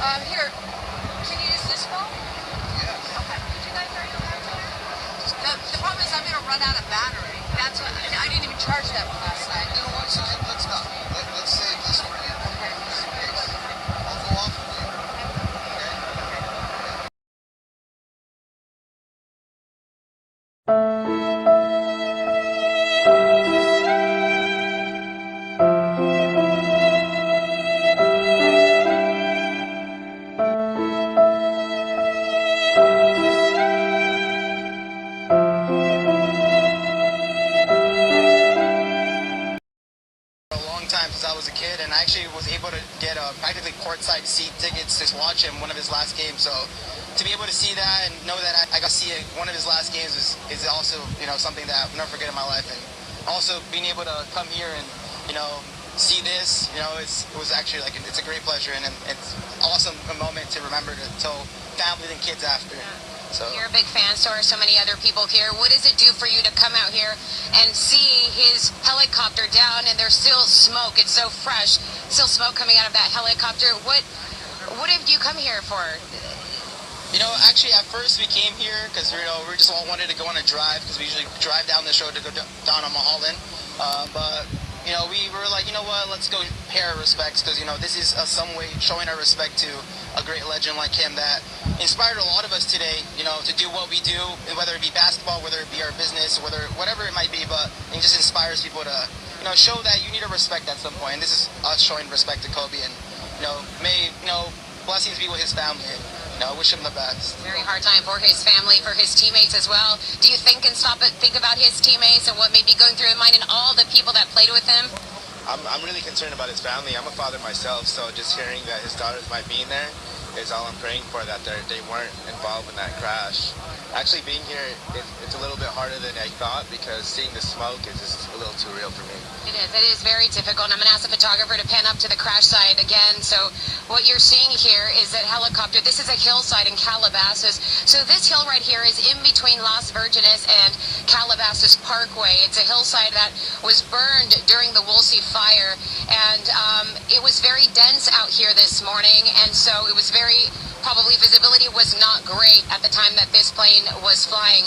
Here, can you use this phone? Yes. Okay. Could you guys already know the problem is I'm going to run out of battery. That's what I didn't even charge that one last night. You know what? So let's not. Let's save this for you. Okay. Just in case. I'll go off with you. Okay? A long time since I was a kid, and I actually was able to get practically courtside seat tickets to watch him one of his last games. So to be able to see that and know that I got to see one of his last games is also something that I'll never forget in my life. And also being able to come here and see this, it was actually it's a great pleasure, and it's awesome a moment to remember to tell family and kids after. So you're a big fan, so are so many other people here. What does it do for you to come out here and see his helicopter down and there's still smoke? It's so fresh, still smoke coming out of that helicopter. What have you come here for? Actually, at first we came here because we just all wanted to go on a drive, because we usually drive down this road to go down on Mulholland. But we were like, you know what, let's go pay our respects, because this is some way showing our respect to a great legend like him that inspired a lot of us today, to do what we do, whether it be basketball, whether it be our business, whatever it might be. But it just inspires people to show that you need to respect at some point. And this is us showing respect to Kobe, and may blessings be with his family. I wish him the best. Very hard time for his family, for his teammates as well. Do you think and think about his teammates and what may be going through his mind and all the people that played with him? I'm really concerned about his family. I'm a father myself, so just hearing that his daughters might be in there is all I'm praying for, that they weren't involved in that crash. Actually being here, it's a little bit harder than I thought, because seeing the smoke is just a little too real for me. It is very difficult, and I'm going to ask the photographer to pan up to the crash site again. So what you're seeing here is that helicopter. This is a hillside in Calabasas. So this hill right here is in between Las Virgenes and Calabasas Parkway. It's a hillside that was burned during the Woolsey fire, and it was very dense out here this morning, and so it was probably visibility was not great at the time that this plane was flying.